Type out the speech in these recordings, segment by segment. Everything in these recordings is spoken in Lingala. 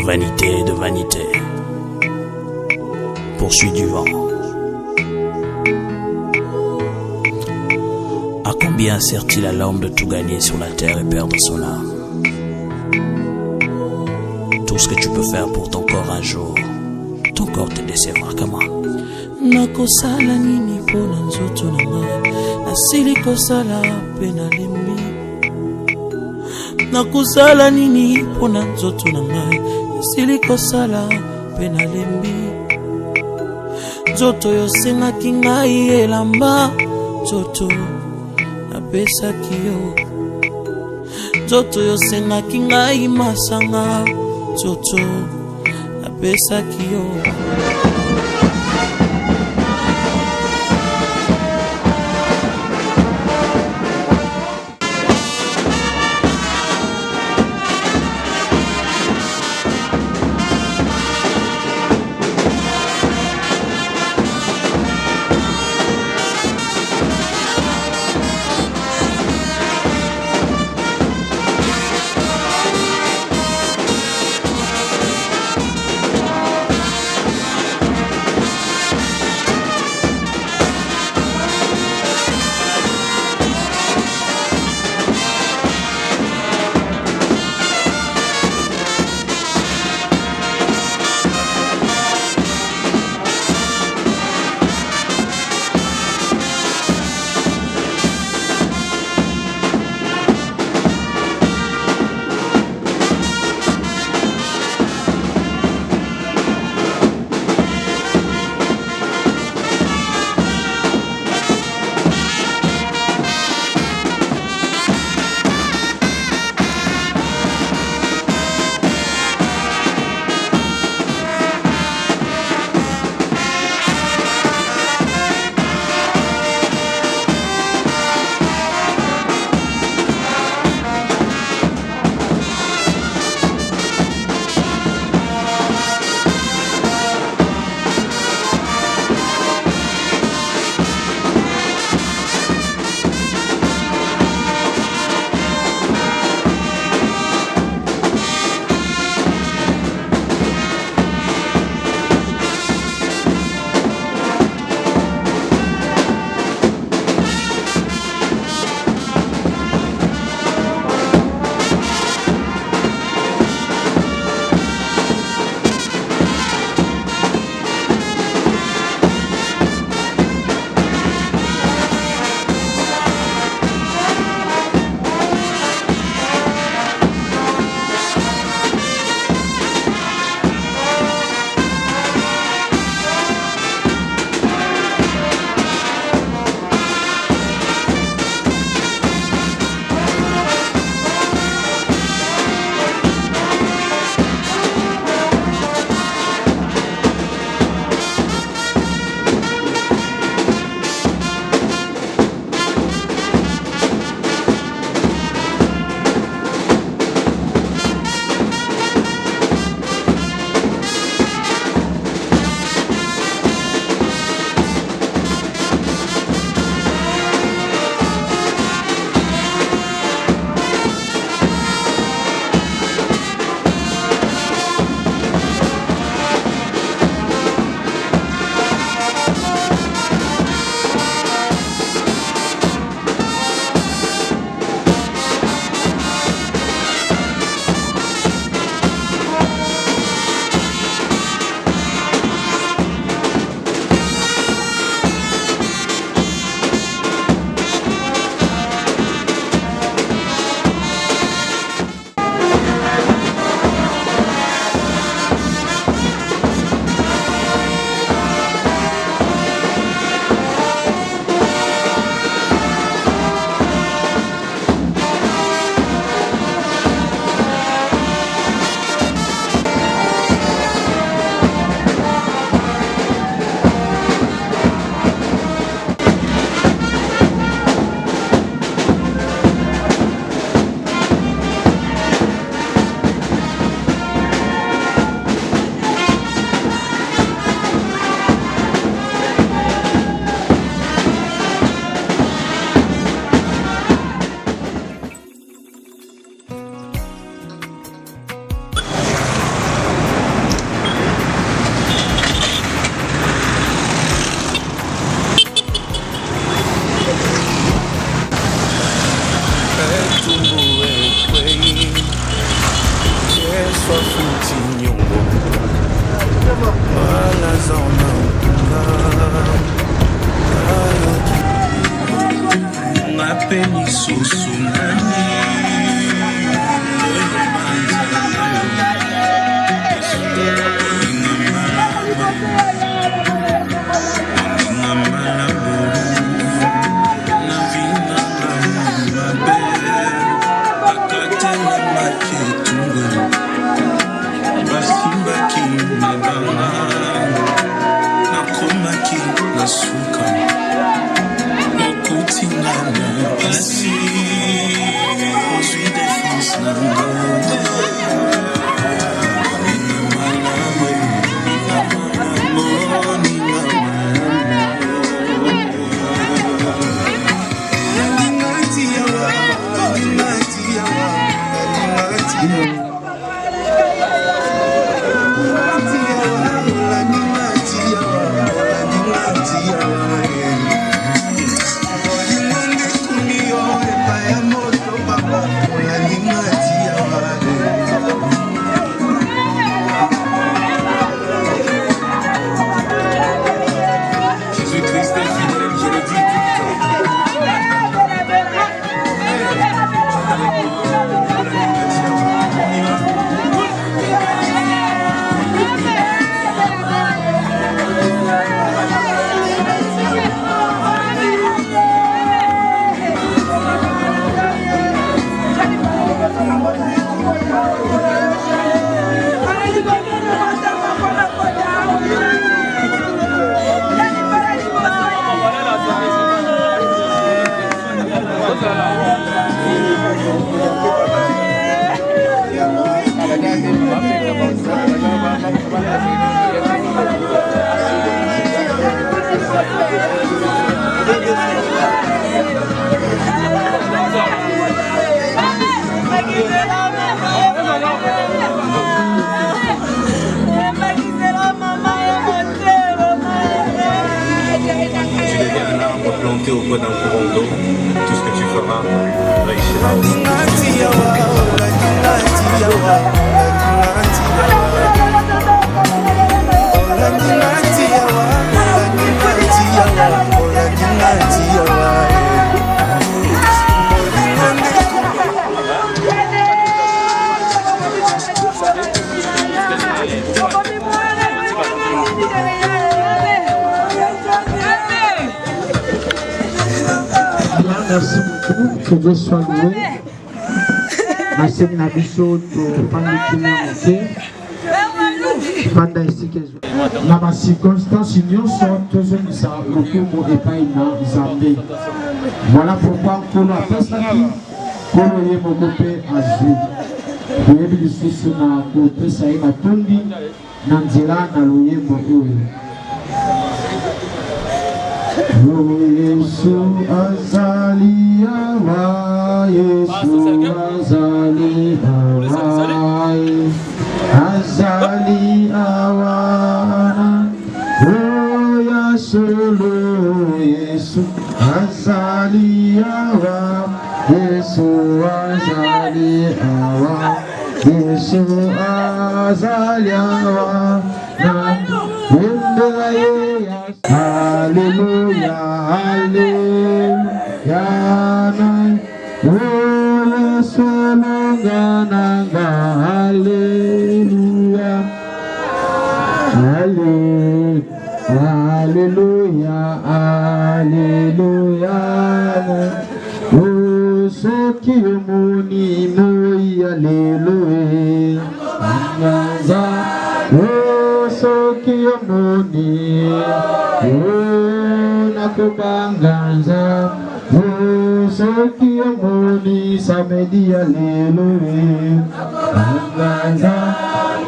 vanité de vanité, poursuit du vent. À combien sert-il à l'homme de tout gagner sur la terre et perdre son âme? Tout ce que tu peux faire pour ton corps un jour, ton corps te décevra. Comment? Nakosala nini pona nzoto na ngai, nasili kosala pe nalembi. Nakosala nini pona nzoto na ngai, nasili kosala pe nalembi. Nzoto yosengaki ngai elamba, nzoto napesaki yo. Nzoto yosengaki ngai masanga, nzoto napesaki yo. Planté au bois d'un courant d'eau, tout ce que tu feras réussira. Merci beaucoup, que Dieu soit loué. Merci à Bichot dans ma circonstance, nous sommes tous beaucoup de pays dans Zambie. Voilà pourquoi nous avons fait ça pour nous côté azul. Nous avons dit que nous avons côté ça et Matundi, Nanzela, Naloye, Mokoe. Yesu azali awa, Yesu azali awa, azali awa, oya solo Yesu azali awa, Yesu azali awa, Yesu azali awa, Hallelujah, hallelujah, hallelujah, hallelujah, hallelujah. Oh, so kiumuni moi, hallelujah. Oh, so kiumuni. Nakubanganza, oh, soki amoni samedi hallelujah. Banganza,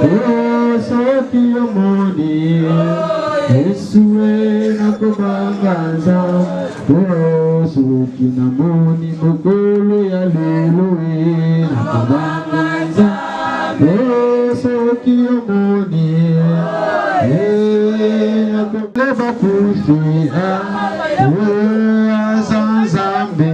oh, soki amoni, Yesue nakubanganza, oh, soki namoni mukulu hallelujah. Nakubanganza, oh, soki amoni, Leva pufi azanzambe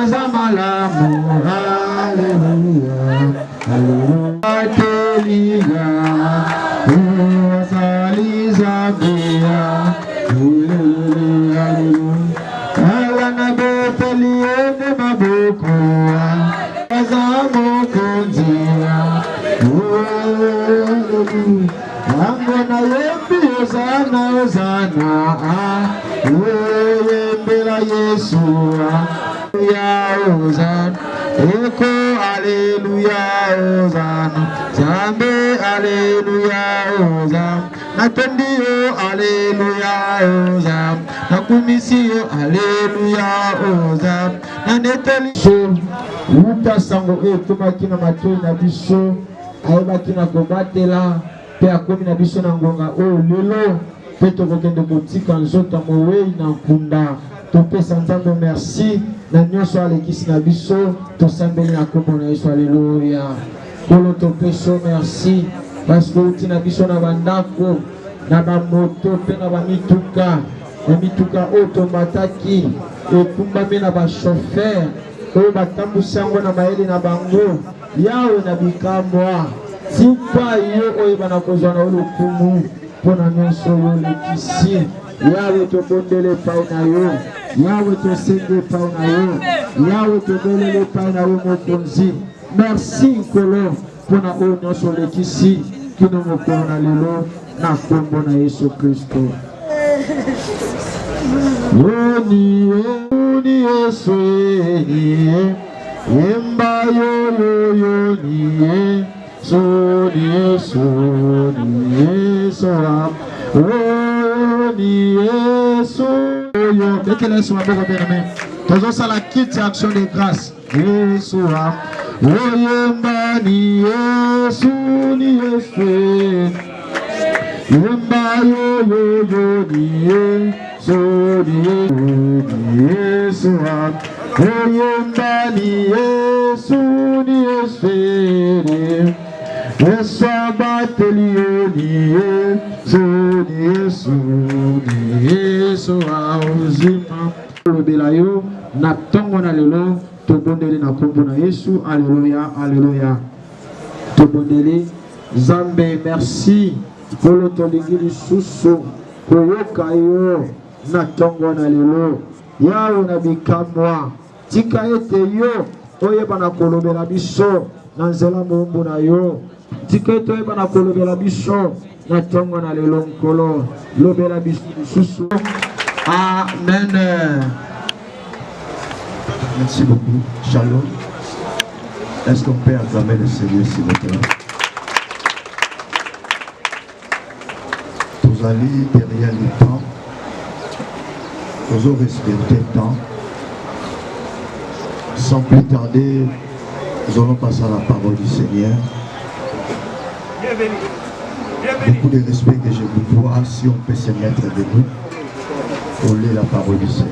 azamalamu hallelujah hallelujah azalizambia hallelujah alana beteliene maboko azamokonzia Angona yembi ozana yembela Yesu ya ozana moko, Alléluia, Hosanna. Zambe, Alléluia, Hosanna. Natondio, Alléluia, Hosanna. Nakumisio, Alléluia, Hosanna. Naneteli so, Luta sango etomaki na matoi na biso, ayebaki na kobatela, pe akomi na biso na ngonga oyo lelo, pe tokokende kotika nzota mowei na nkunda. Topesa Nzambe merci na nyonso alekisi na biso, tosambeli na kombo na Yesu, Alléluia. Kolo topeso merci, parce que uti na biso na bandako, na bamoto pe na bamituka, na mituka oyo tombataki, ekumbami na bashofer, oyo batambusi yango na mayele na bango, yawe na bikamwa, tipa yo oyo banakozwa na olukumu, mpona nyonso yo lekisi, yawe tobondele epai na yo, yawe tosenge epai na yo, yawe tobelele epai na yo mokonzi. Merci nkolo mpona oyo nyonso lekisi kino mokolo na lelo na kombo na Yesu Kristo. Oni Yesu yemba yo ni so ni Yesu ni Yesu yo. Mettez-le sur ma boca bien-aimé. Toujours ça la quitte action de grâce. Yesu yemba ni Yesu yemba yo ni Yesu yemba ni Yesu Yesu abateli ni Yesu auzima lobela yo na tongo na lelo tobondeli na kombo na Yesu. Alléluia, alléluia. Tobondeli Zambe merci kolo tolingi lisusu koyoka yo na tongo na lelo, yawe na bikamwa, tika ete yo oyeba na kolobela biso na nzela mombu na yo, tika ete oyeba na kolobela biso na tongo na lelo nkolo, lobela biso lisusu. Amen. Merci beaucoup. Shalom. Est-ce qu'on peut acclamer le Seigneur s'il vous plaît? Vous allez derrière le temps. Vous aurez respecté le temps. Sans plus tarder, nous allons passer à la parole du Seigneur. Beaucoup de respect que je vous vois, si on peut se mettre debout pour lire la parole du Seigneur.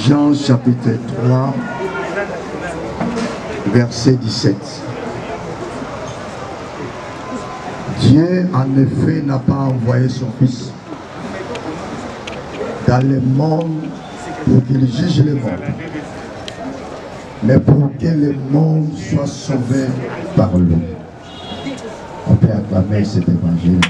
Jean chapitre 3, verset 17. Dieu en effet n'a pas envoyé son Fils dans le monde pour qu'il juge le monde, mais pour que le monde soit sauvé par lui. On peut acclamer cet évangile.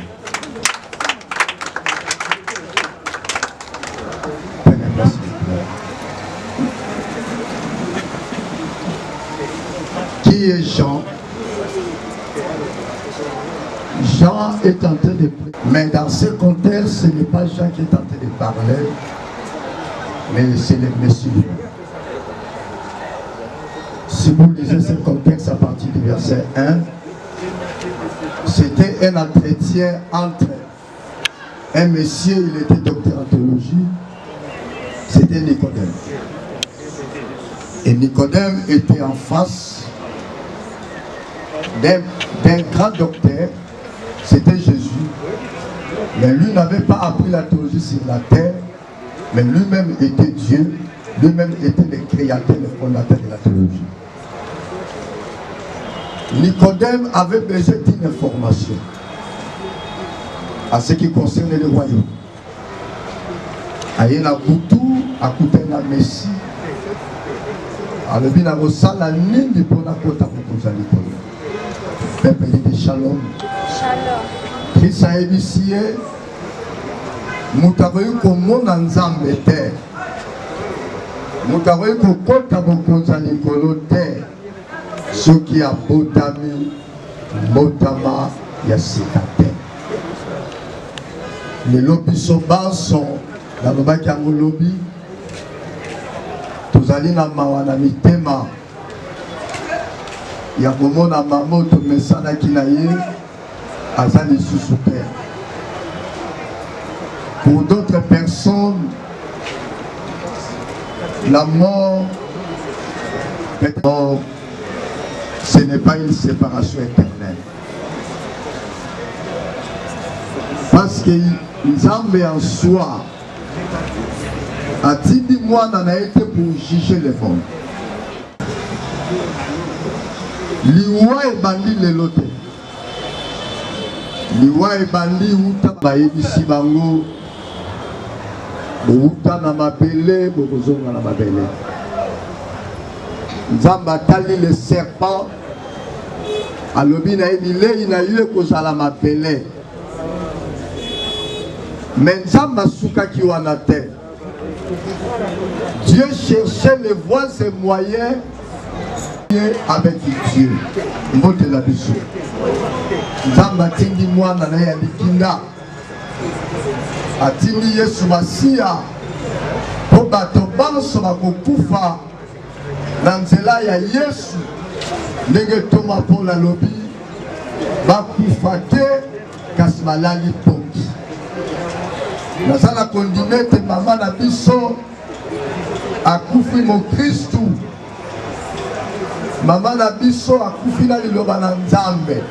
Qui est Jean? Jean est en train de prier. Mais dans ce contexte, ce n'est pas Jean qui est en train de parler, mais c'est le Messie. Si vous lisez ce contexte à partir du verset 1, c'était un entretien entre un Messie, il était docteur en théologie, c'était Nicodème. Et Nicodème était en face d'un grand docteur, c'était Jésus. Mais lui n'avait pas appris la théologie sur la terre, mais lui-même était Dieu, lui-même était le créateur, le fondateur de la théologie. Nicodème avait besoin d'une information à ce qui concerne le royaume. Il y a un boutou à côté de la Messie. Alors, il y a un salle à l'île pour la côte à côté de Peuple de Shalom. Shalom. Christ a initié. Nous avons comme mon ensemble terre. Nous avons comme côte à côté terre. Ce qui a Botami, Motama, Yasikate. les lobbies sont bas, sont dans le bac à mon lobby. Tous allés dans ma mitema. Il y a vraiment dans ma moto, mais ça n'a qu'il a eu à ça les sous terre. Pour d'autres personnes, la mort, ce n'est pas une séparation éternelle. Parce que Nzambe en soi a dit moi n'en a été pour juger les monde. Liwa et bandi le lote. Liwa et bandi uta baebisi bango. Uta na mabele, bozonga na mabele. Nzamba tali le serpent. Alobi na ebile ina yue kozala mabele. Mais Nzamba souka ki wana te. Dieu cherchait les voies et moyens avec Dieu. Mote la biso. Nzamba tindi mwana na ya likinda. Atindi Yesu Masia. Po bato banso bakokufa na nzela ya Yesu. Ndenge toma po la lobi. Bakufa te kasi balali pongi. Nazala kondimete mama na biso akufi mo Kristu. Mama na biso akufi na liloba na Nzambe.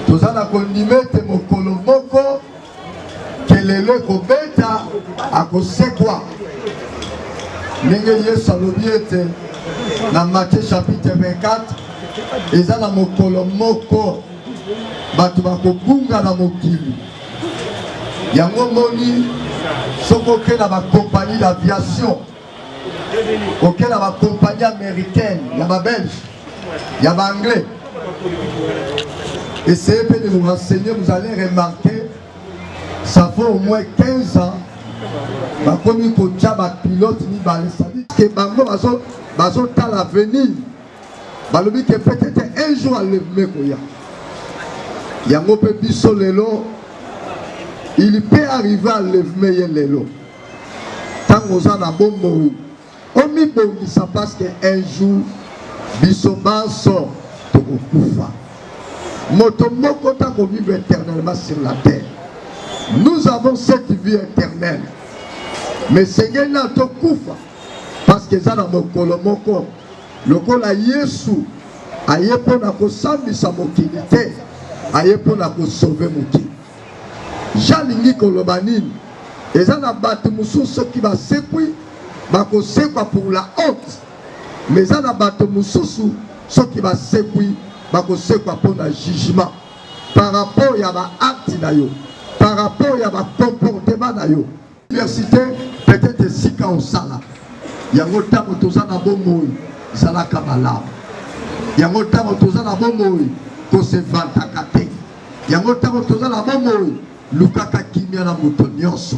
Tozala kondimete mokolo moko kelele kobeta akosekwa. Ndenge Yesu alobi ete na Matthieu chapitre 24 ezala mokolo moko bato bakobunga na mokili. Yango moni soko ke na ba compagnie d'aviation, ok na ba compagnie américaine, ya ba belge, ya ba anglais. Essayez de vous renseigner, vous allez remarquer, ça fait au moins 15 ans, ba komi ko tia ba pilote ni ba lesadi ke bango bazo ta l'avenir. Balobi ke peut-être un jour à lever koya. Yango pe biso lelo. Il peut arriver à lever l'élo. Tant qu'on a un bon mot, on m'y bon, ça passe qu'un jour, Bissoba sort de Koufa. Motomoko, tant qu'on vit éternellement sur la terre. Nous avons cette vie éternelle. Mais Seigneur n'a pas Koufa. Parce que ça n'a pas Kolomoko. Le Kol a Yesu. Aye pour na kosambi sa mokilité. Aye pour na sauver mokili. Jalingi kolobanini ezana bato mususu qui va sekwi bako sekwa pour la honte, mais ezana bato mususu so qui va sekwi bako sekwa pour la jugement par rapport ya ba acte na yo, par rapport ya ba comportement na yo. Université peut-être sika osala yango tamo tozana bomoi zala kamala yango tamo tozana bomoi ko se vanta kate yango tamo tozana bomoi lukaka kimia na moto nyonso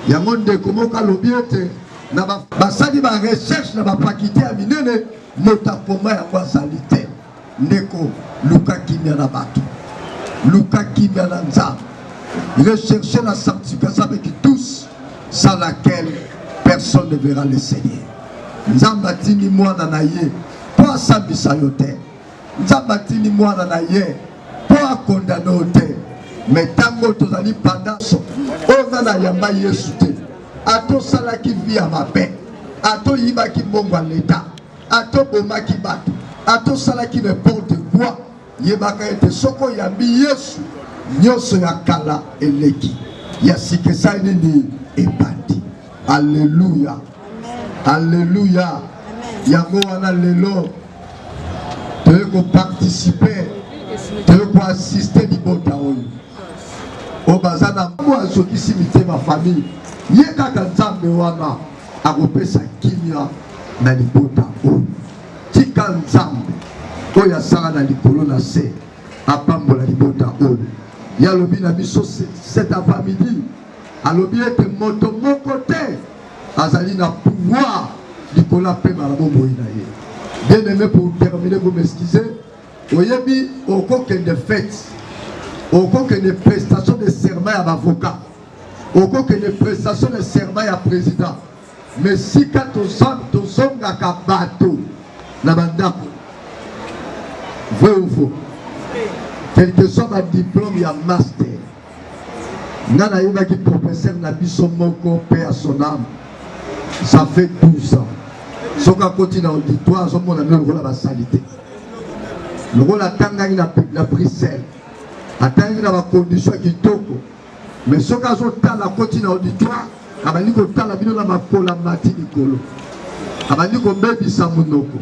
yango ndeko moka lobiete na basali ba recherche na ba pakite ya minene mota poma ya kwa salite ndeko luka kimia na bato luka kimia na Nzambe rechercher la sanctification avec tous sans laquelle personne ne verra le Seigneur. Nzambe tini mwana na ye po asambisa yo te. Nzambe tini mwana na ye po akondana yo te. Mais tango tozali pendant on a yamba Yesu te ato sala ki via mabe ato yiba ki bongo l'État ato boma ki bato ato sala ki n'importe quoi yebaka ete soko yambi Yesu nyoso ya kala eleki ya sikesa nini ebandi. Alléluia, alléluia. Yango wana lelo te ko participer te ko assister libota oyo Obazana mwa sokisi mitema famille ye kaka Nzambe wana akopesa kimia na libota oyo tika Nzambe oyo asala na likolo na se apambola libota oyo yalobi na biso cet après-midi alobi ete moto moko te azali na pouvoir likolo apema na bomoi na ye. Bien aimé, pour terminer, vous m'excusez, oyebi okokende fête Au cours que les prestations de serment à l'avocat, au cours que les prestations de serment à président, mais si quand on sommes à bateau, na bandako, vrai ou faux, quel que soit ma diplôme, il y a master. Nana yoba qui professeur na biso moko père à son âme, ça fait 12 ans. Si on continue à auditoire, on a mis le rôle à la salité. Le rôle à tanga la Bruxelles. Attendre dans la condition qui toko, mais ce cas où la continue auditoire, abani ko tala bino na makola mati nikolo, abani ko bebi samunoko,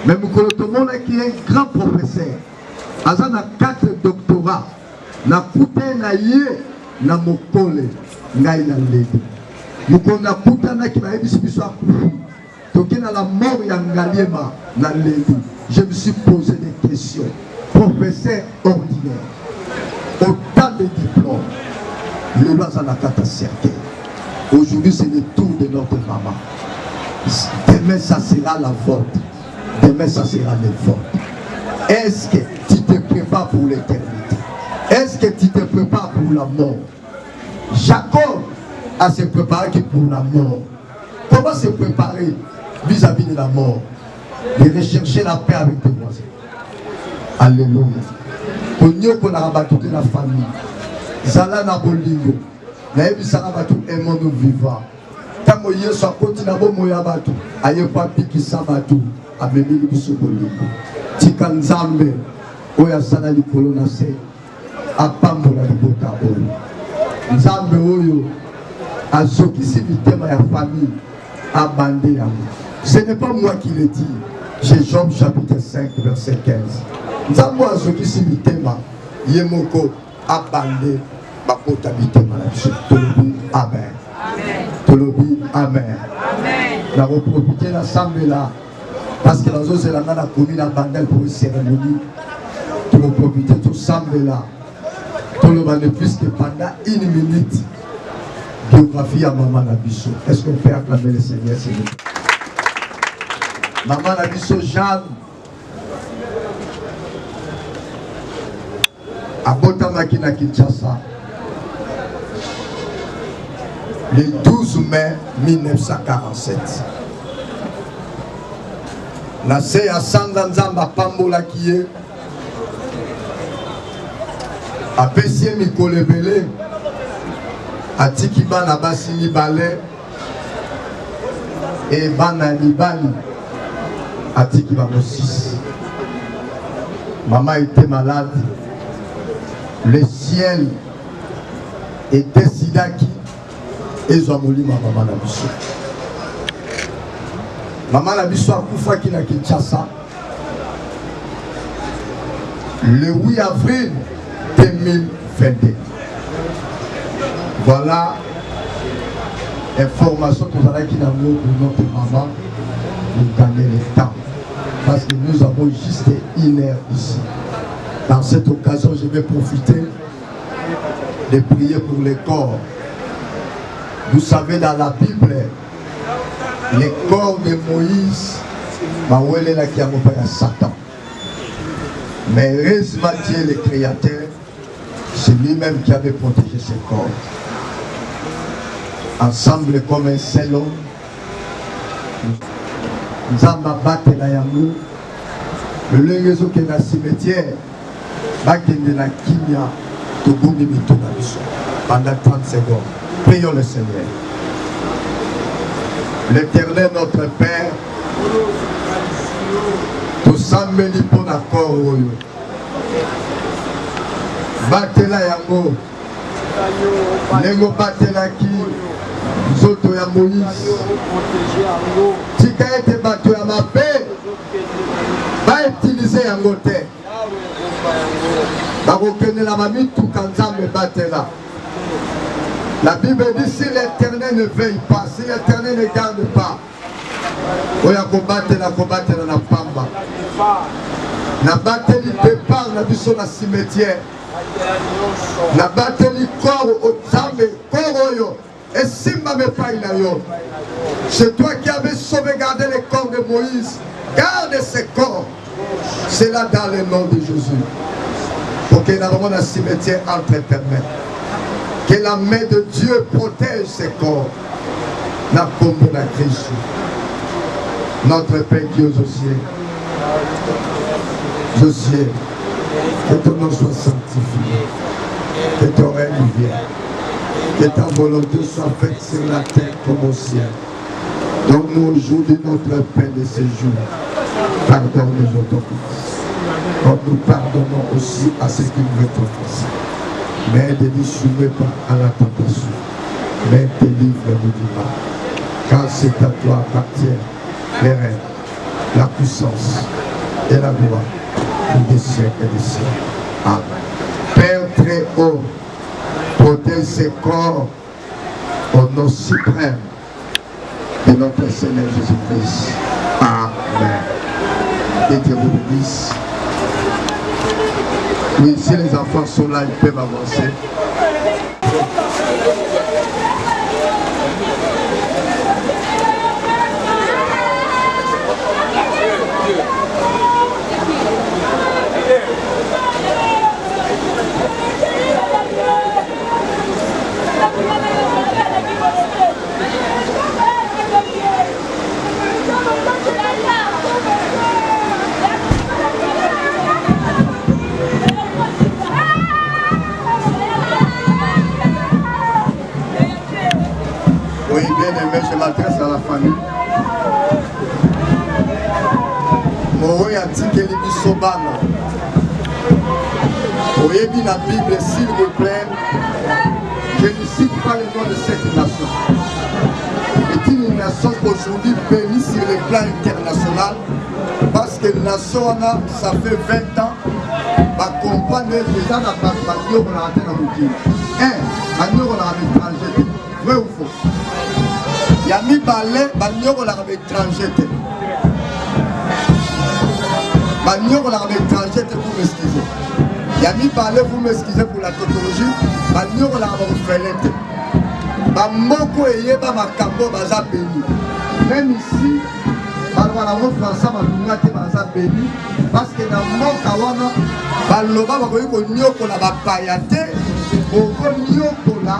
mais mukolo to mona qui est un grand professeur, azana 4 doctorats, na kuté na yé na mokole ngai na lebi, mukolo na kuta na ki ba ebisi biso akufu, toki na la mort ya ngaliema na lebi. Je me suis posé des questions, professeur ordinaire. Autant de diplômes, le roi Zanakata cercle. Aujourd'hui, c'est le tour de notre maman. Demain, ça sera la vôtre. Demain, ça sera le vôtre. Est-ce que tu te prépares pour l'éternité? Est-ce que tu te prépares pour la mort? Jacob a se préparé pour la mort. Comment se préparer vis-à-vis de la mort? De rechercher la paix avec tes voisins. Alléluia. Konyoko na rabatouté la famille. Zala na bolingo. Na ebisaka batou aimons-nous vivants. Tango yeso akoti na bomo ya batou. Aye pa pikisa batou. Amemili biso bolingo. Tika nzambe. Oya sana likolo na se. Apambola libota oyo. Nzambe oyo. Azokisi bitema ya famille. Abandé yango. Ce n'est pas moi qui le dis. J'ai Job chapitre 5 verset 15. Nzambo azokisi bitema yemoko abande bakota bitema na biso. Tolobi amen. Tolobi amen. Na reprofiter l'assemblée là parce que la zone là na commune à Bandel pour une cérémonie. Pour profiter tout assemblée là. Toloba ne plus que pendant 1 minute biographie à maman na biso. Est-ce qu'on peut acclamer le Seigneur s'il vous plaît? Maman na biso Jeanne abotamaki na Kinshasa le 12 mai 1947. Na se ya sanga nzamba pambolaki ye apesi ye mikolo ebele atiki bana basi mibale e bana libali atiki bango 6. Maman était malade. Le ciel est décidé qui ils ont moulu ma maman Nabiso. Maman Nabiso a koufa qui na Kinshasa le 8 avril 2022. Voilà information que nous avons qui pour notre maman pour gagner le temps. Parce que nous avons juste 1 heure ici. Dans cette occasion, je vais profiter de prier pour les corps. Vous savez, dans la Bible, les corps de Moïse, qui a montré à Satan. Mais heureusement, Dieu, le Créateur, c'est lui-même qui avait protégé ses corps. Ensemble, comme un seul homme, nous avons battu la Yamou, le réseau qui est dans le cimetière. Pendant 30 secondes, prions le Seigneur. L'Éternel notre Père, tout s'emmène pour l'accord. Batela yango, nengo batela ki, zoto ya Moïse. Tika ete bato ya mabe, ba utiliser yango te. La Bible dit si l'Éternel ne veille pas, si l'Éternel ne garde pas, oya combattre la pamba. Na battre le départ na biso na cimetière. Na battre le corps au Zambé, corps oyo. Et simba me pas il yo. C'est toi qui avais sauvegardé le corps de Moïse. Garde ce corps. C'est là dans le nom de Jésus. Pour que nous un cimetière entre éternel. Que la main de Dieu protège ces corps. La combo de Christ. Notre Père qui est aux cieux. Aux cieux. Que ton nom soit sanctifié. Que ton règne vienne. Que ta volonté soit faite sur la terre comme au ciel. Donne-nous aujourd'hui notre pain de ce jour. Pardonne nos offenses. Comme nous pardonnons aussi à ceux qui nous offensent. Mais ne nous soumets pas à la tentation. Mais délivre-nous du mal. Car c'est à toi appartient les règnes, la puissance et la gloire pour des siècles et des siècles. Amen. Père très haut, protège ces corps au nom suprême de notre Seigneur Jésus-Christ. Amen. Et Dieu vous bénisse. Oui, si les enfants sont là, ils peuvent avancer. Oui, bien aimé, je m'adresse à la famille. Moi, article Bisobana. Voyez bien la Bible, s'il vous plaît. Je ne cite pas le nom de cette nation. C'est une nation aujourd'hui bénie sur le plan international. Parce que la nation, ça fait 20 ans. Va comprendre déjà la partie on a atteint la boutique. On a l'étranger. Vrai ou faux? Il y a mis balai, on a l'étranger. On a l'étranger pour m'excuser. Il y a mis balai, vous m'excusez pour la tautologie. On a refait. Bamoko et Makambo baza béni. Même ici, balwala français balungate baza béni parce que dans mon kawana baloba bakoyi ko nyoko na bapayate oko nyoko la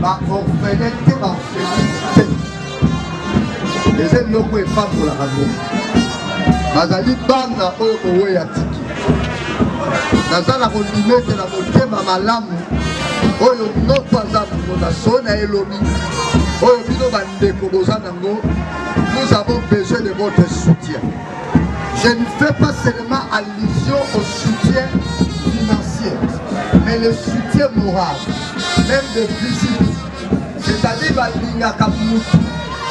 ba orphelete ba orphelete. Les nyoko e pas pour la radio. Bazali bana oyo ko ya tiki. Nazala ko limete na motema malamu. Oyo notre fondation na elomi oyo bino bandeko bozanango. Nous avons besoin de votre soutien. Je ne fais pas seulement allusion au soutien financier, mais le soutien moral, même de visite. C'est-à-dire balinga kamutu,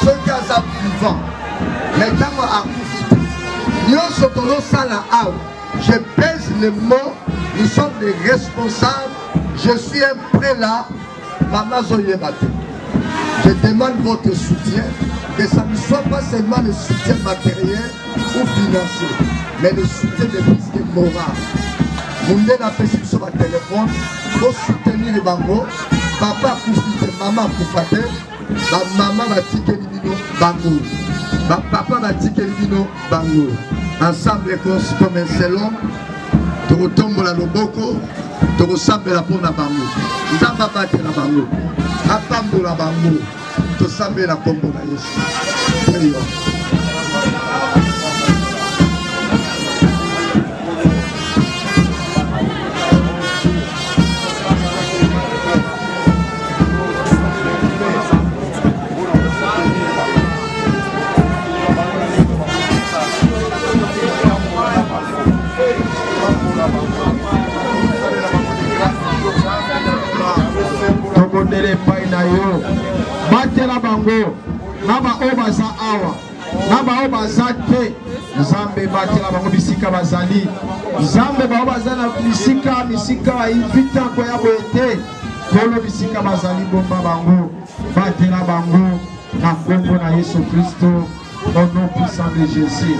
ceux qui sont vivants, mais quand à profiter. Nous sommes sala out. Je pèse le mot. Nous sommes des responsables. Je suis un prélat, Maman Zoyebate. Je demande votre soutien, que ça ne soit pas seulement le soutien matériel ou financier, mais le soutien de risque moral. Vous n'avez pas fait sur votre téléphone, pour soutenir les bangos, papa Koufite, maman Koufate, maman va tirer les bangos, papa va tirer les bangos. Ensemble, comme un seul homme, tu retombes la loboko. Tu ressembles la peau na bango. Nous avons pas battu la bango. Attends la bango. Tu ressembles la combo na Yesu. Prions. Batela bango naba obaza awa naba obaza te Nzambe batela bango bisika bazali Nzambe baobaza na misika invita kwa yabo ete kolo bisika bazali bomba bango batela bango na kombo na Yesu Kristo au nom puissant de Jésus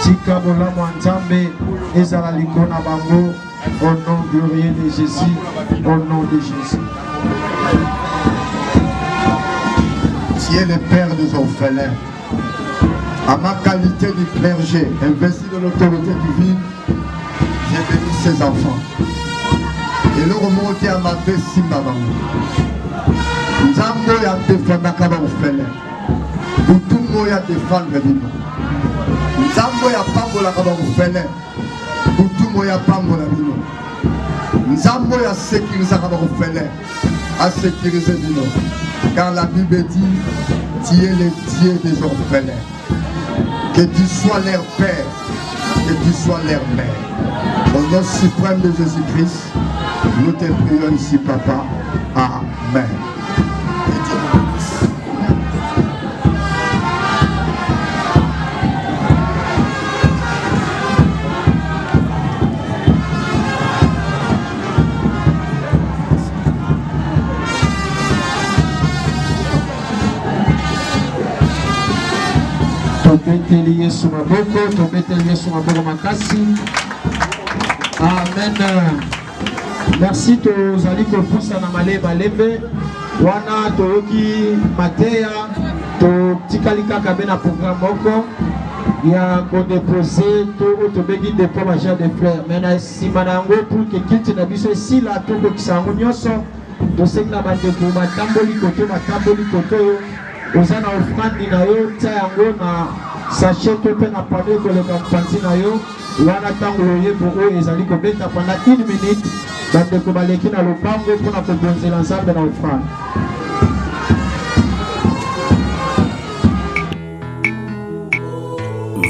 tika bola mwa Nzambe ezala likona bango au nom glorieux de Jésus au nom de Jésus. Tu es le père des orphelins. À ma qualité de clergé, investi de l'autorité divine, j'ai béni ces enfants. eloko moko te ya mabe esimba bango. Nzambe oyo adefendaka bamofele, butumbu oyo adefendre bino. Nzambe oyo apambolaka bamofele, butumbu oyo apambola bino. Nzambe oyo asekirizaka bamofele, asécuriser bino. Car la Bible dit, tu es le Dieu des orphelins. Que tu sois leur père, que tu sois leur mère. Au nom suprême de Jésus-Christ, nous te prions ici, Papa. Amen. Tobeteli Yesu maboko, tobeteli Yesu maboko makasi. Amen. Merci tozali kopusa na maleba lebe wana toyoki mateya totikali kaka be na programme moko ya kodepose to tobengi dépôt majeur de fleurs mais na nsima na yango pour ke kiti na biso esila tokokisa yango nyonso tosengi na bandeko batamboli koto oyo oza na ofrandi na yo tia yango na sachet to mpe na pano ekoleka mpanzi na yo wana ntango loyebo oyo ezali kobeta pendant 1 minute bandeko baleki na lopango mpona kobonzela nzambe na ofrande.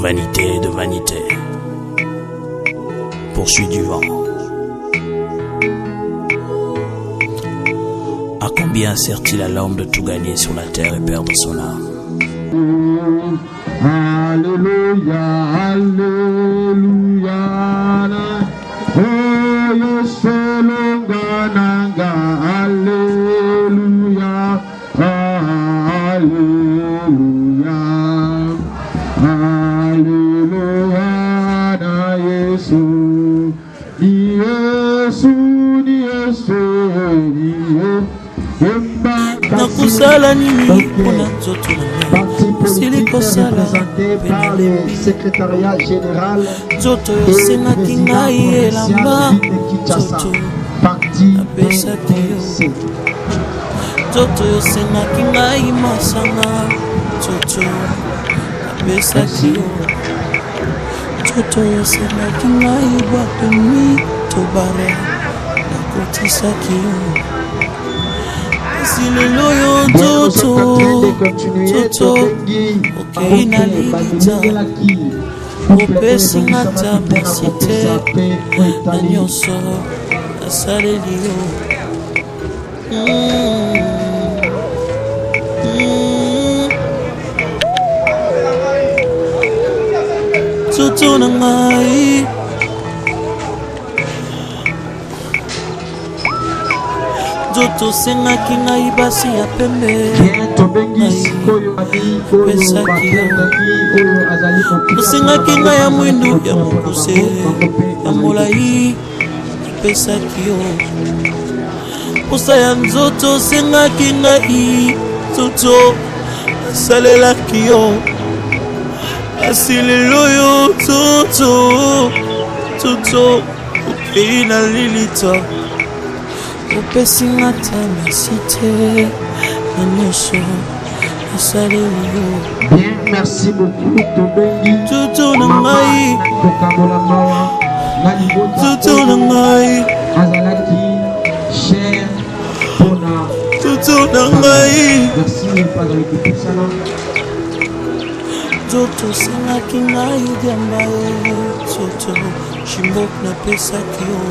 Vanité de vanité, poursuite du vent. À combien sert-il à l'homme de tout gagner sur la terre et perdre son âme? Alléluia, Alléluia. Oh, Yesolongananga, Alléluia, Alléluia, Alléluia, na Yesu, ni Yesu, ni Yesu, ni Yesu. Nakusala nini mpona nzoto na silikosala par le secrétariat général nzoto oyo osengaki ngai elamba nzoto apesaki yo nzoto oyo osengaki ngai masanga nzoto apesaki yo nzoto oyo osengaki ngai bwatoni tobare nakotisaki yo silelo yo nzoto okei na lilita opesinga ta merci te na nyonso nasaleli yo nzoto na ngai nzoto osengaki ngai basi ya pembe osengaki ngai ya mwindu ya mokuse ya molai epesaki yo posa ya nzoto osengaki ngai nzoto asalelaki yo asilelo yo nzoto okei na lilita opesinga ta merci te na nyonso asaleli yo. Bien, merci beaucoup tobengi nzoto na ngai kokambola mawa na libota nzoto na ngai azalaki cher mpona nzoto na ngai merci mpazali kopesana nzoto osengaki ngai diamba ye nzoto shimbok napesaki yo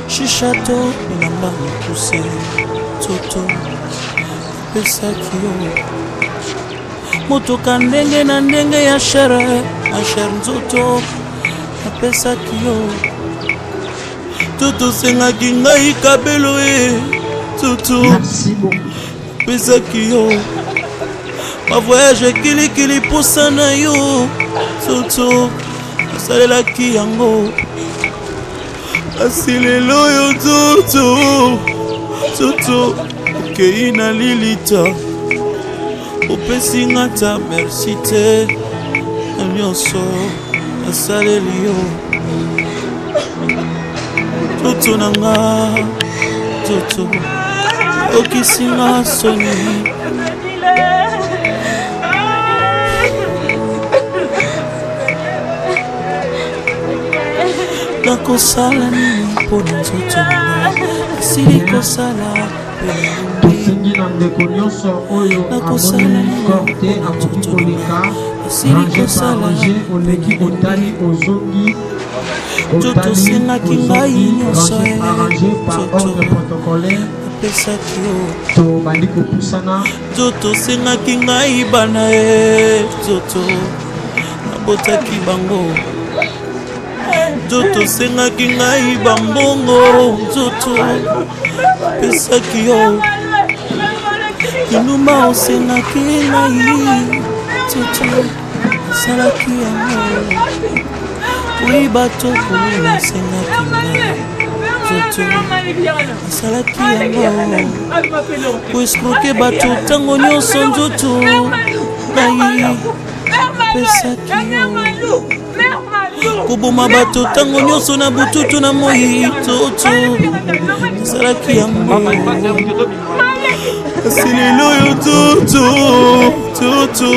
shishato bilamba mokuse nzoto apesaki yo motoka ndenge na ndenge ya shere nzoto apesaki yo nzoto osengaki ngai kabelo ye nzoto apesaki yo mavoyage kilikili posa na yo nzoto asalelaki yango asilelo yo nzoto okei na lilita opesinga ta merci te na nyonso asaleli yo nzoto nanga nzoto okisinga soni nakosala nini mpona nzoto nanga esili kosala tosengi na ndeko nyonso oyo amoni korte akoki koleka range par range oleki otali ozongi totosengaki ngai nyonso arrangé par ordre protocolaire apesaki yo tobandi kopusana totosengaki ngai bana ye nzoto nabotaki bango totosengaki ngai bambongo nzoto apesaki yo inuma osengaki ngai nzoto asalaki yango oui bato koyo osengaki ngai nzoto asalaki yango koescroke bato ntango nyonso nzoto ngai apesaki yo koboma bato ntango nyonso na bututu na moi toto asalaki yango kasi lelo oyo toto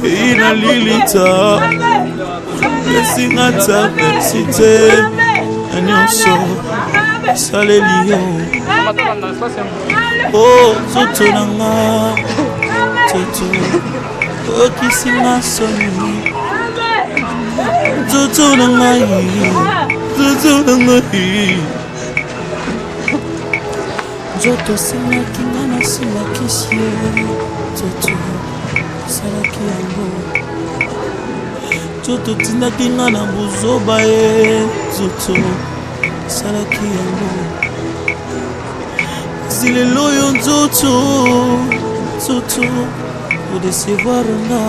kei na lilita esinga ta persite na nyonso esaleli yo o toto nanga toto okisinga soni nzoto na ngai nzoto osemaki nga nasilakisi ye nzoto osalaki yango nzoto otindaki nga na buzoba ye nzoto osalaki yango zilelo oyo nzoto odesevoir nga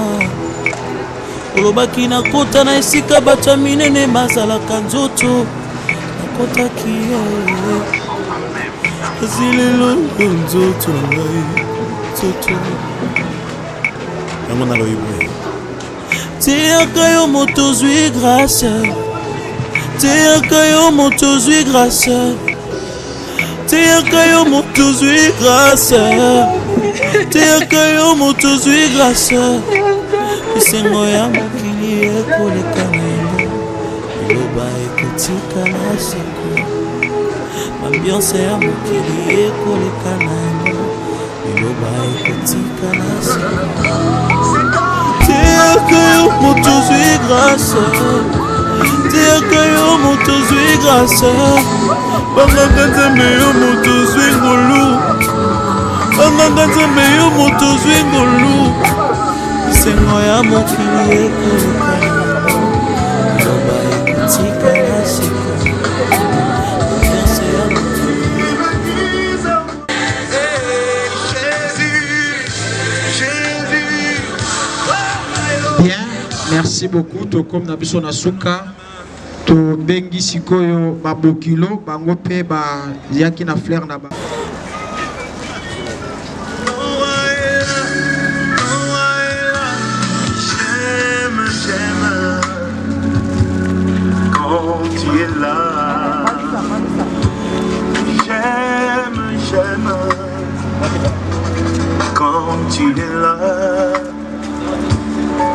olobaki nakota na esika bato ya minene bazalaka nzoto nakotaki ye zilelo nzoto na ngai nzoto yango naloyibwe teyaka yo moto ozwi grâce teyaka yo moto ozwi grâce teyaka yo moto ozwi grâce teyaka yo moto ozwi grâce esengo ya mokili ekoleka na yango eloba ekotikala seko ambiance ya mokili ekoleka na yango eloba ekotikala seko teyaka yo moto ozwi grâce teyaka yo moto ozwi grâce banganga nzambe yo moto ozwi ngolu banganga nzambe yo moto ozwi ngolu esengo ya mokili ekoleka na yango eloba ekotikala seko Bien, merci beaucoup. To comme na biso na suka to bengi sikoyo babokilo bango pe ba yaki na fleur na ba. Quand tu es là, j'aime quand tu es là.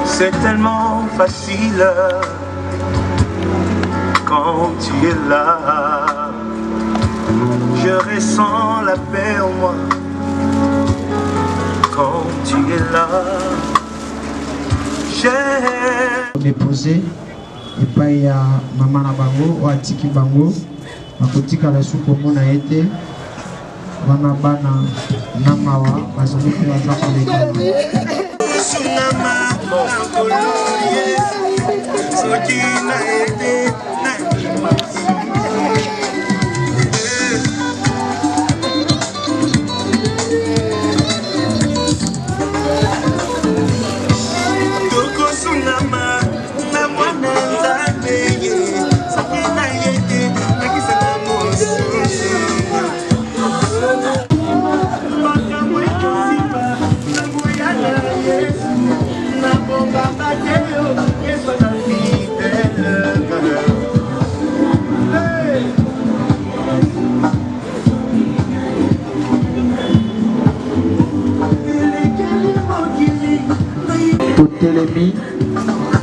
C'est tellement facile quand tu es là. Je ressens la paix en moi quand tu es là. J'aime Déposé et pas ya maman na bango ou atiki bango makotika la suko mona ete wana bana na mawa bazali ko baza koleka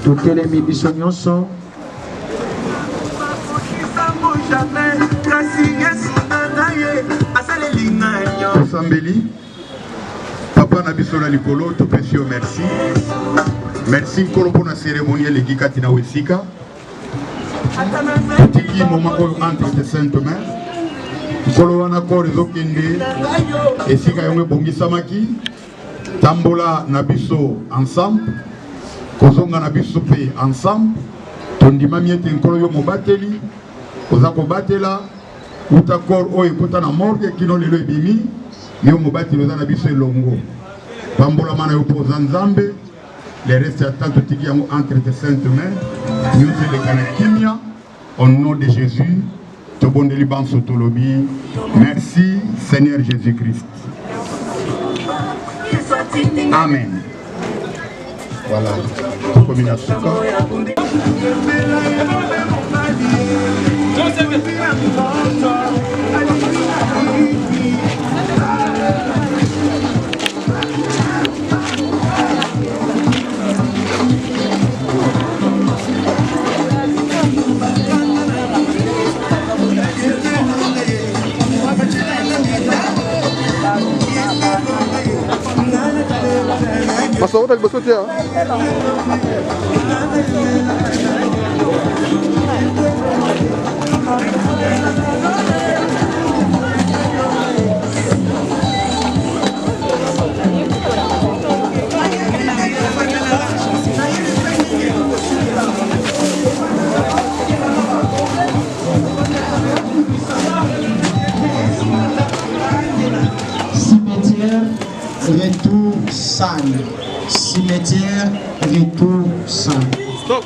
totelemi biso nyonso. Osambeli, papa na biso na likolo, to précieux merci. Merci pour la cérémonie de Katina Wesika. Tiki moment entre tes saintes mains. Kolo wana ko rezo kende esika yonge bongi samaki. Tambola na biso ensemble. Kozonga na biso pe ensemble. Tondima miete nkolo yo mobateli. Kozako batela. Utakor o ekota na morgue kino lelo ebimi. Yo mobateli na biso elongo. Pambola mana yo poza nzambe. Les restes attendent entre tes saintes mains. Nous sommes les Kanakimia. Au nom de Jésus, te bon de Liban Sotolobi. Merci Seigneur Jésus-Christ. Amen. Voilà. Combination. Masuk dah besok dia. Cimetière, retour sain. Cimetière, retour sain. Stop.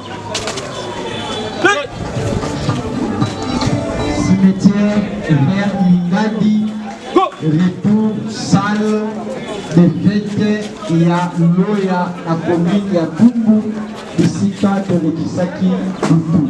Cimetière, vers Lingadi, retour salle de fête ya loya na commune ya Bumbu, isika tolekisaki Bumbu.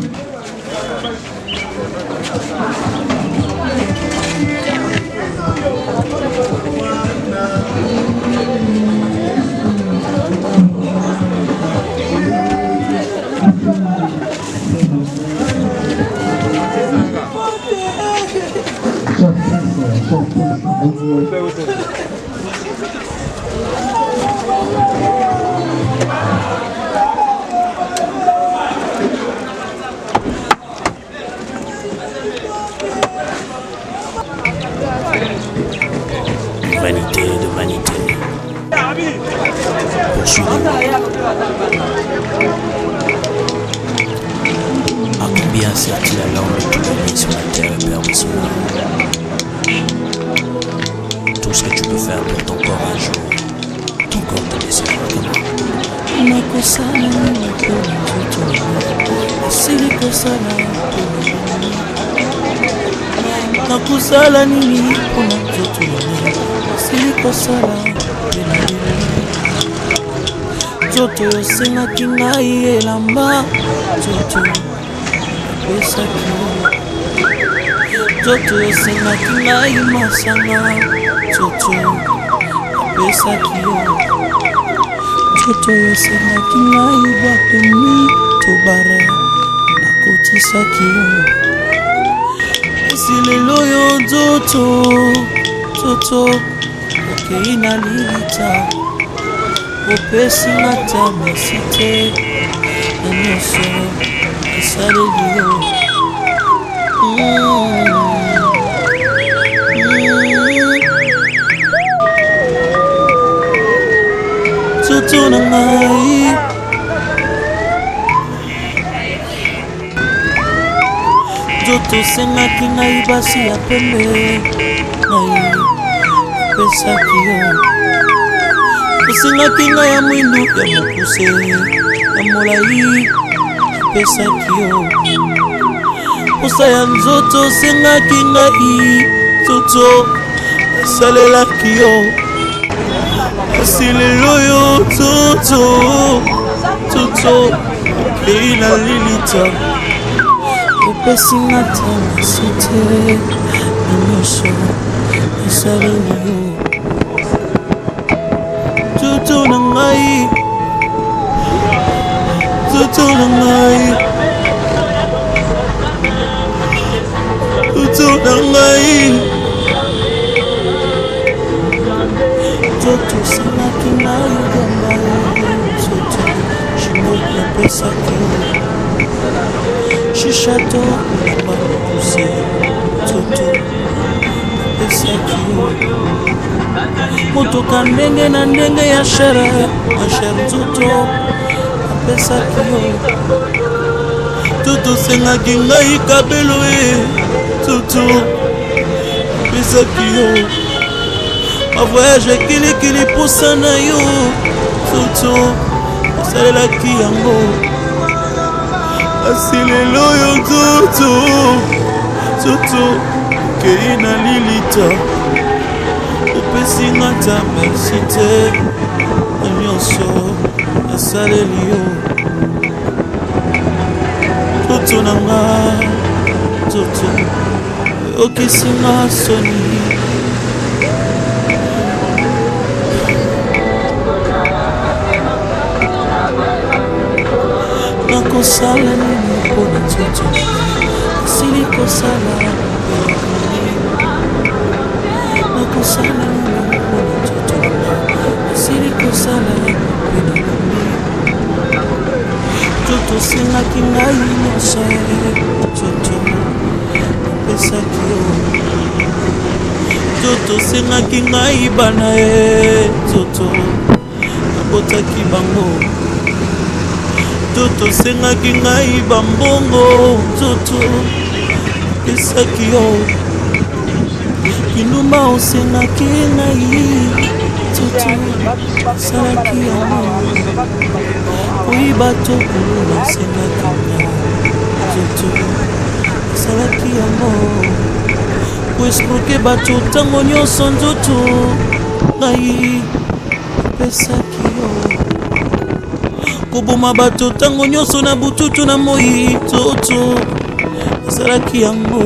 Vanité de vanité. À combien sert-il la langue de tout donner sur la terre, Père de son âme? Tout ce que tu peux faire pour ton corps un jour, ton corps te laissera comment? Nakusala nini pona nzoto sili kosala nzoto yosengaki ngai elamba nzoto apesaki nzoto yosengaki ngai masanga nzoto apesaki yo nzoto yosengaki ngai bapemi tobara nakotisaki yo si lelo yo nzoto okei na lilita opesi nga ta merci te na nyonso esaleli yo nzoto na ngai nzoto osengaki ngai basi ya pembe ngai apesaki yo osengaki ngai ya mwindu ya mokuse ya molai apesaki yo posa ya nzoto osengaki ngai nzoto asalelaki yo kasi lelo yo nzoto okei na lilita opesi nga ta merci te na nyonso esaleli yo nzoto na ngai tutu na ngai tutu na ngai tutu salaki ngai gamba tutu shimoki apesaki shishato bakuse tutu apesaki motoka ndenge na ndenge ya shere tutu apesaki yo tutu sengaki ngai kabelo e tutu apesaki yo mavoyage kilikili posa na yo tutu osalelaki yango kasi lelo yo tutu tutu okei na lilita opesinga ta merci te na nyonso nasaleli yo tutu na nga tutu oyokisinga soni nakosala nini mpona tutu sili kosala nakosala nini mpona tutu sili kosala tutu sengaki ngai nyonso tutu apesaki yo tutu sengaki ngai bana ye tutu abotaki bango tutu sengaki ngai bambongo tutu apesaki yo kinuma osengaki ngai tutu salaki yango oyiba tokulu osengaki nga tutu salaki yango koesproke bato ntango nyonso nzoto ngai apesaki yo koboma bato ntango nyonso na bututu na moi toto asalaki yango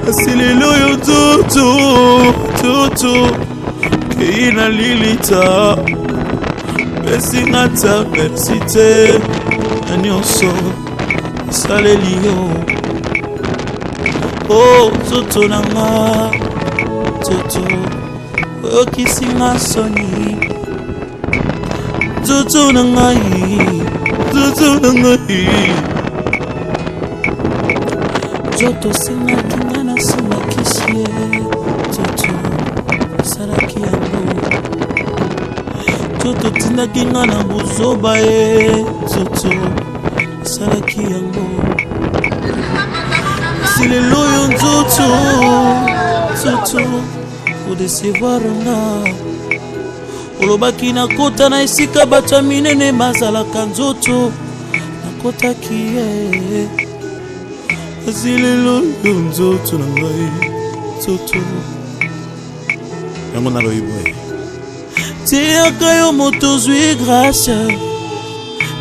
kasi lelo yo toto toto kei na lilita pesinga ta merci te na nyonso asaleli yo o toto na nga toto oyokisinga soni tutu na ngai tutu na ngai joto sengaki nga na simakisi ye tutu salaki yango joto tindaki nga na buzoba ye tutu salaki yango si lelo yo nzoto tutu odecevoir nga olobaki nakota na esika bato ya minene bazalaka nzoto nakotaki ye kasi lelo yo nzoto na ngai nzoto yango naloyibo ye teyaka yo moto ozwi grâce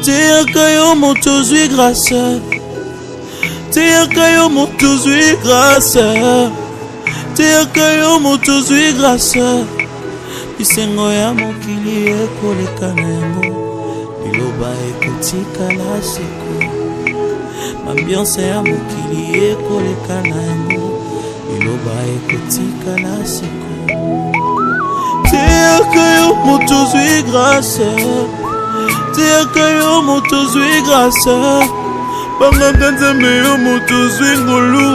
teyaka yo moto ozwi grâce teyaka yo moto ozwi grâce teyaka yo moto ozwi grâce bisengo ya mokili ekoleka na yango biloba ekotikala seko ambiance ya mokili ekoleka na yango biloba ekotikala seko teyaka yo moto ozwi grâce teyaka yo moto ozwi grâce banganga nzambe yo moto ozwi ngolu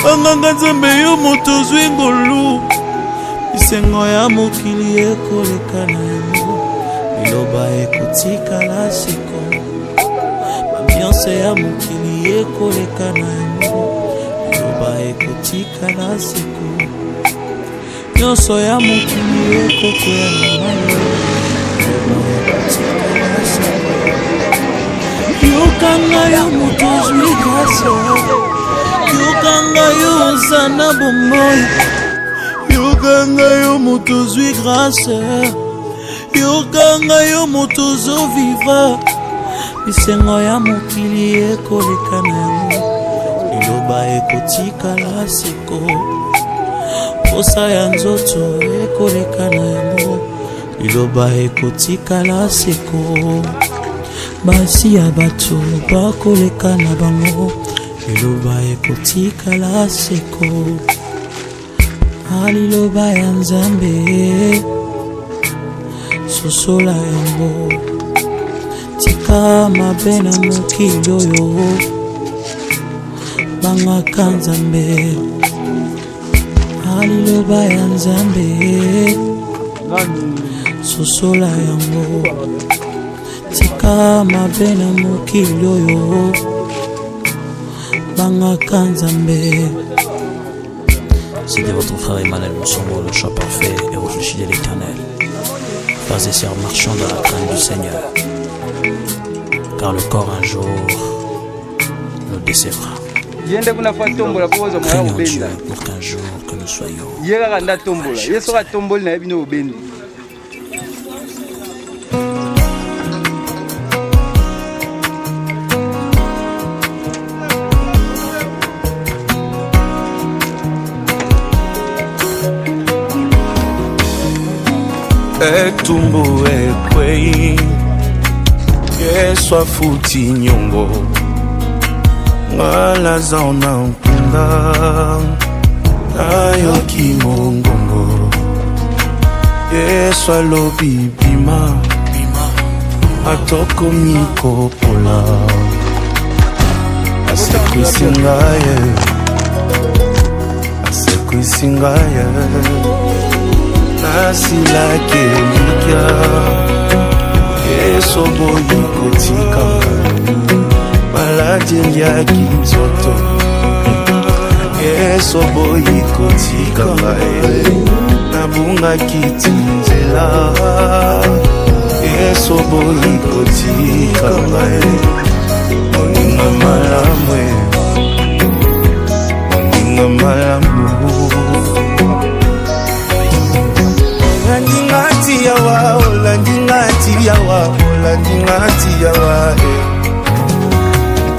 banganga nzambe yo moto ozwi ngolu bisengo ya mokili ekoleka na yango biloba ekotikala seko ambiance ya mokili ekoleka na yango biloba ekotikala seko nyonso ya mokili ekokwea na mayo biloba ekotikala seko yokanga yo moto ozwi grâce yokanga yo oza na bomoi yokanga yo moto ozwi grâce yokanga yo moto ozovivre bisengo ya mokili ekoleka na yango biloba ekotikala seko posa ya nzoto ekoleka na yango biloba ekotikala seko basi ya bato bakoleka na bango liloba ekotikala seko aliloba ya Nzambe sosola yango tika mabe na mokili oyo bangaka Nzambe aliloba ya Nzambe sosola yango tika mabe na mokili oyo bangaka Nzambe. C'était votre frère Emmanuel Moussongo, le choix parfait et réfléchi de l'Éternel. Frères et sœurs, marchons dans la crainte du Seigneur, car le corps un jour nous décevra. Craignons Dieu pour qu'un jour que nous soyons. Etumbu ekwei Yesu afuti nyongo ngalaza ona mpunda nayoki mongongo Yesu alobi bima atoko mikopola asekwisi ngaye nasilake likia Yesu boyi kotika maladi ndiaki nzoto Yesu boyi kotika nabunga kiti nzela Yesu boyi kotika moninga malamu moninga malamu Olandingati yawa, olandingati yawa, olandingati yawa,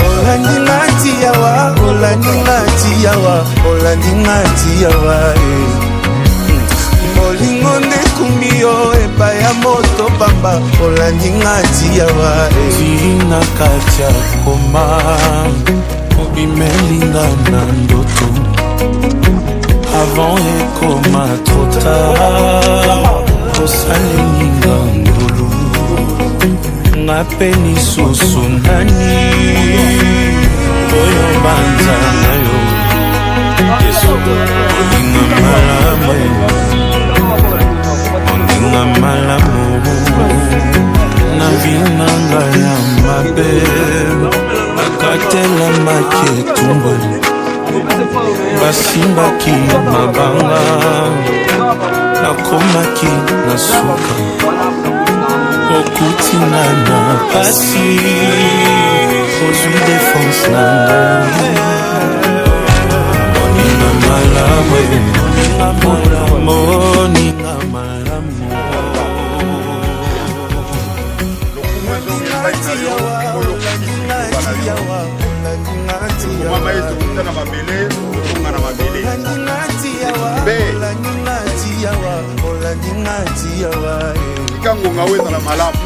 olandingati yawa, olandingati yawa, olandingati yawa, Molingo nekumbio epa ya moto pamba, olandingati yawa, Tina katia koma, obimelinga na ndoto. Avant et comme trop tard Osalinga ngulu Ngapeni susunani Oyo banza na yo Yesu Oninga malamu Oninga malamu Na vinanga ya mabe Akatela make tumboni basimbaki mabanga nakomaki na suka okutina na pasi ozwi defense na ngai moninga malamu moninga malamu Mama yesu kutana mabele, kutunga na mabele. Be. Ikango ngaweza na malamu.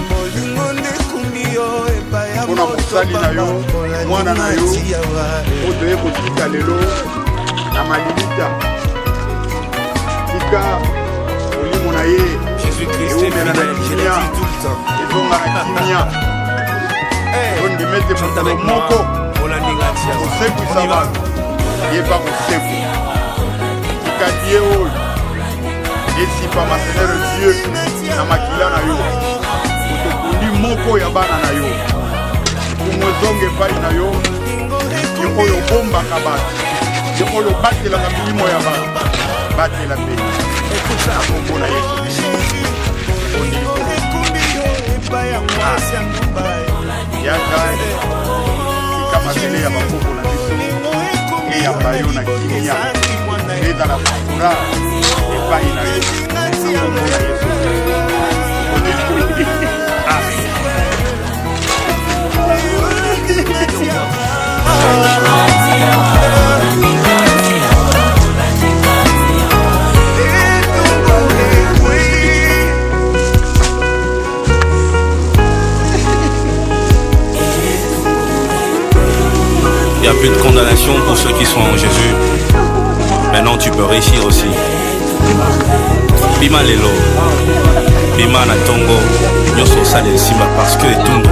Kuna musali na yo, mwana na yo, oto ye kutika lelo, na malilita. Ika, ulimu na ye, eumena na kimia, ezonga na kimia. Ondi mete mutalo moko. Oseku isaba yeba oseku ikadie ol esipa masenere Dieu na makila na yo otokundi moko ya bana na yo kumwezonge pai na yo oyo bombaka bato oyo batelaka milimo ya bato batela pe na kombo na Yesu yakai kamasele ya bakoko na biso eyamba yo na kimia ezala fura epai na yo kombo na Yesu n'y a plus de condamnation pour ceux qui sont en Jésus. Maintenant tu peux réussir aussi. Bima lelo, bima na tongo, nyoso sale simba parce que tout.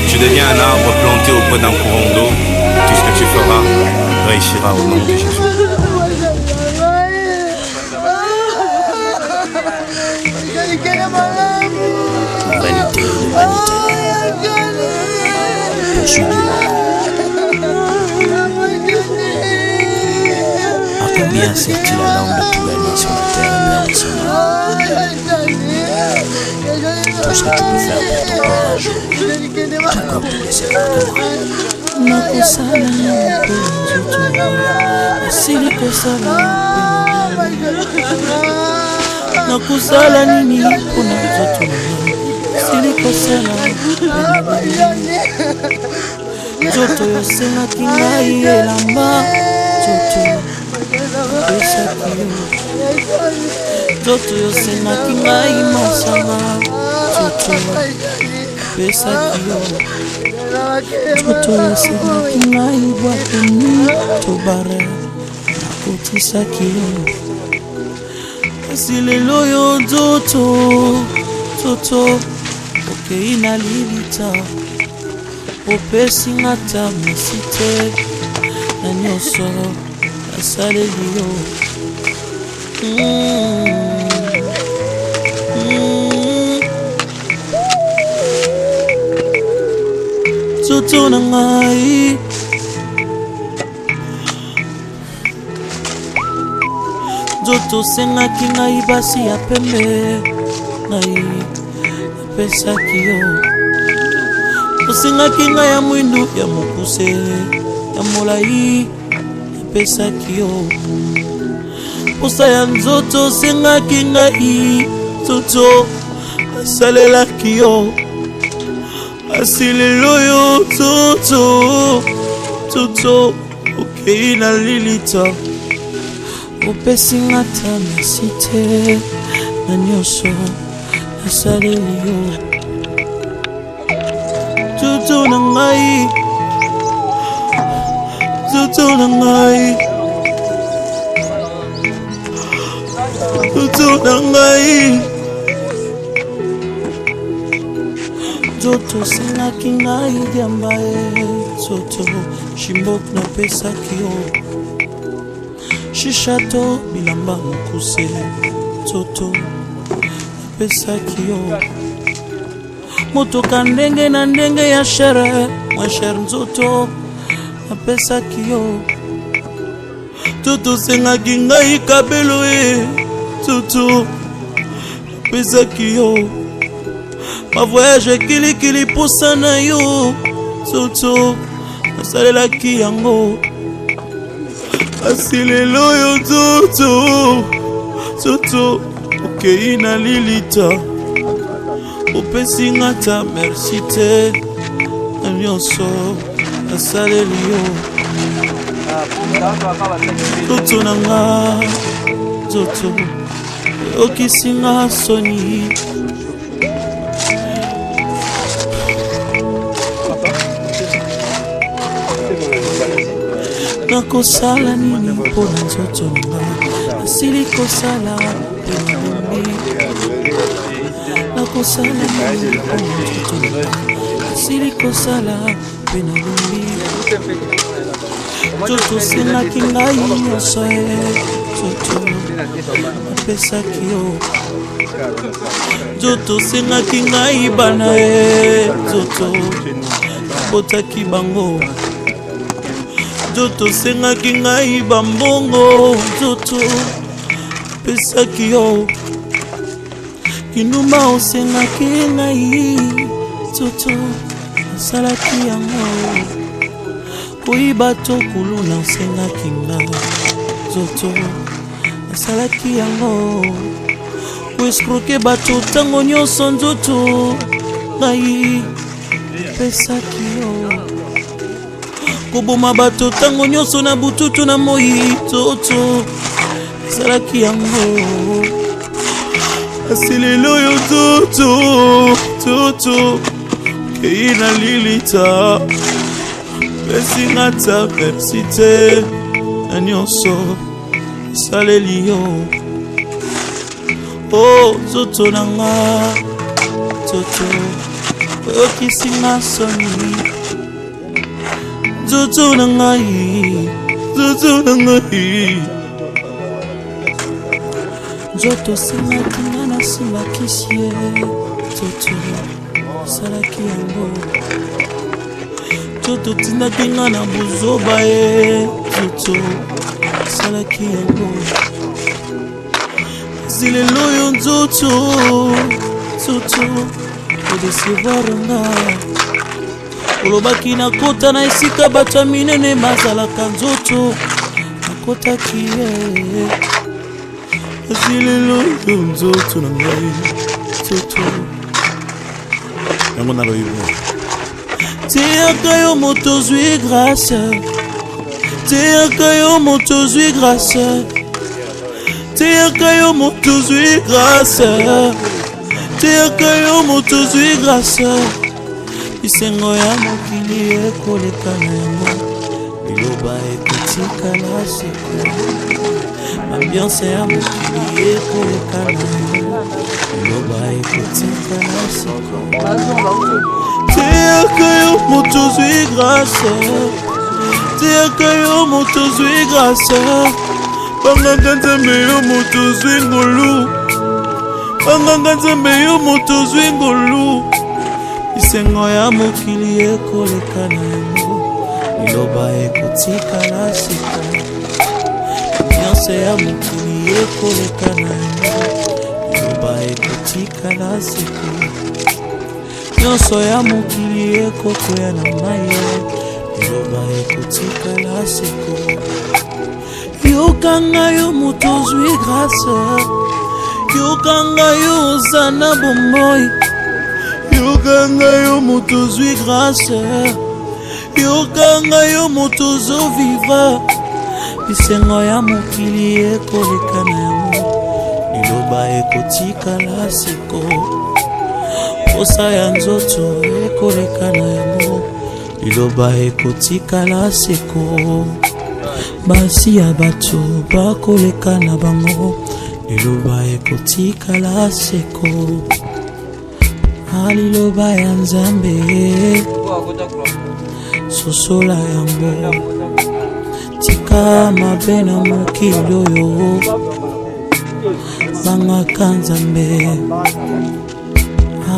Tu deviens un arbre planté auprès d'un courant d'eau. Tout ce que tu feras réussira au nom de Jésus. Vanité de vanité. Poursuis-moi. À combien sert-il la langue de tout gagner sur la terre et perdre son âme? Tout ce que tu peux faire pour ton corps un jour, Jacob te laissera de moi. Nakusala nini pona nzoto silikosala nzoto yosengaki ngai elamba nzoto pesaki yo nzoto yosengaki ngai masanga nzoto pesaki yo nzoto yosengaki ngai bwateni tobare nakotisaki yo si lelo yo nzoto nzoto okei na lilita opesi nga ta mesi te na nyonso nasaleli yo nzoto na ngai nzoto sengaki ngai basi ya pembe ngai napesaki yo osengaki ngai ya mwindu ya mokuse ya molai napesaki yo posa ya nzoto osengaki ngai nzoto asalelaki yo asi lelo yo nzoto nzoto okei na lilita opesi nga ta mesi te na nyonso nasaleli yo nzoto na ngai nzoto na ngai nzoto na ngai nzoto osengaki ngai diamba e nzoto shimbok napesaki yo shishato bilamba mokuse nzoto napesaki yo motoka ndenge na ndenge ya shere mwa shere nzoto napesaki yo nzoto osengaki ngai kabelo e nzoto napesaki yo mavoyage kilikili posa na yo nzoto nasalelaki yango asi lelo yo nzoto nzoto okei na lilita opesi nga ta merci te na nyonso nasaleli yo nzoto na nga nzoto oyokisi nga soni nakosala nini mpona nzoto nanga nasili kosala mpe nalumbi nakosala nini mpona nzoto nanga nasili kosala mpe nalumbi nzoto osengaki ngai nyonso e nzoto napesaki yo nzoto osengaki ngai bana e nzoto nabotaki bango nzoto osengaki ngai bambongo nzoto pesaki yo kindumba osengaki ngai nzoto nasalaki yango koyiba to kuluna osengaki nga nzoto nasalaki yango koeskroke bato ntango nyonso nzoto ngai pesaki yo koboma bato ntango nyonso na bututu na moi nzoto nasalaki yango asi lelo yo nzoto nzoto ina lilita pesinga ta persite na nyonso saleli yo. Oh zoto nanga zoto okisinga soni zoto nangai zoto singa kinga na simba kisie zoto salaki yango zoto tinda kinga na buzoba ye zoto salaki yango zilelo yo zoto zoto odecevoir nga olobaki nakota na esika bato ya minene bazalaka nzoto nakotaki ye zilelo yo nzoto na ngai nzoto yango naloyibo teyaka yo moto zwi grâce teyaka yo moto zwi grâce teyaka yo moto zwi grâce teyaka yo moto zwi grâce isengo ya mokili ekoleka na yango biloba ekotikala seko ambiance ya mokili ekoleka na yango biloba ekotikala seko teyaka yo moto zwi grâce teyaka yo moto zwi grâce banganga nzambe yo moto zwi ngolu banganga nzambe yo moto zwi ngolu isengo ya mokili ekoleka na yango biloba ekotikala seko nyonso ya mokili ekoleka na yango biloba ekotikala seko nyonso ya mokili ekokwea na mai biloba ekotikala seko yokanga yo moto zwi grâce yokanga yo ozana bomoi yokanga yo moto zwi grâce yokanga yo moto zo vivre bisengo ya mokili ekoleka na yango liloba ekotikala seko posa ya nzoto ekoleka na yango liloba ekotikala seko basi ya bato bakoleka na bango liloba ekotikala seko aliloba ya nzambe sosola yango tika mabe na mokili oyo bangaka nzambe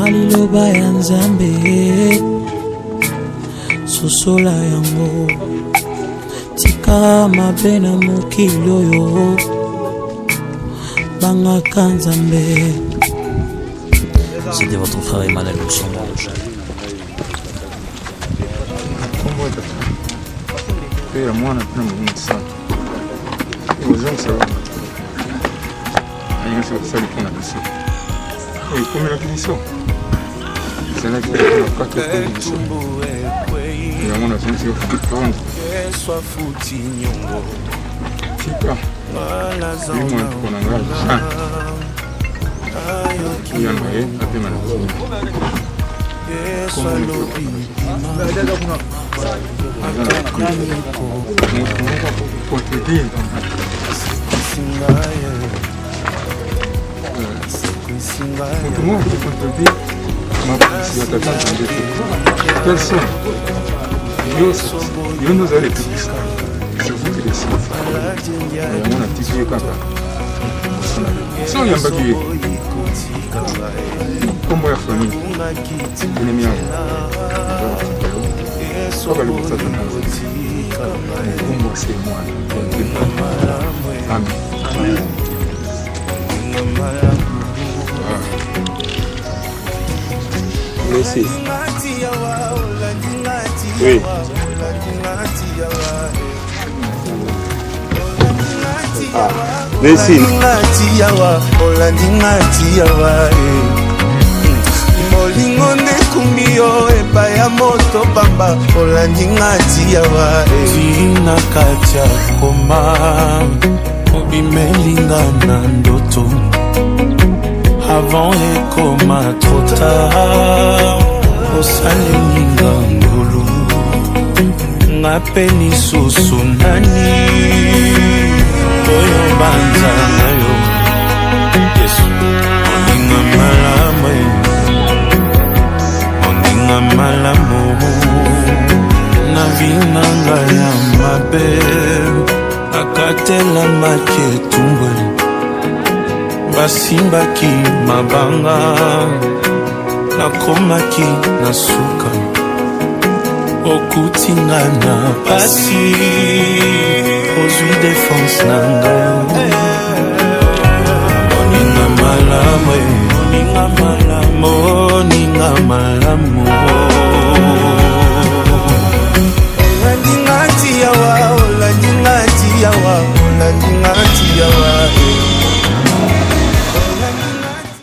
aliloba ya nzambe sosola yango tika mabe na mokili oyo bangaka nzambe. C'était votre frère Emmanuel Moussongo. Ya mwana pia muhimu sana. Wazangu sawa. Ainsi kusali kuna kisi. Kumi na kisi. Sana kwa wakati wa kisi. Ya mwana sisi kwa Sois fouti nyongo. Tika. Mimi kuna ngara sana. Ayo naye apima na kisi. Yesu alobi. Yo nous allons tous. C'est vous qui décidez. On a tissé papa. Sans y embêter. Comme moi famille. On est bien. Soka lukusa tunazi Mungu semwa Amen. Merci. Oui. Merci. Molingo ndekumbi yo ebaya moto pamba olandi ngati yawa tina katia koma obimelinga na ndoto avant ekoma trop tard osalelinga ngolu ngape lisusu nani oyo banza na yo Yesu oninga malamu oninga malamu na vinanga ya mabe akatela maketumbwe basimbaki mabanga nakomaki na suka okutinga na pasi ozwi defense na ngai moninga malamu moninga malamu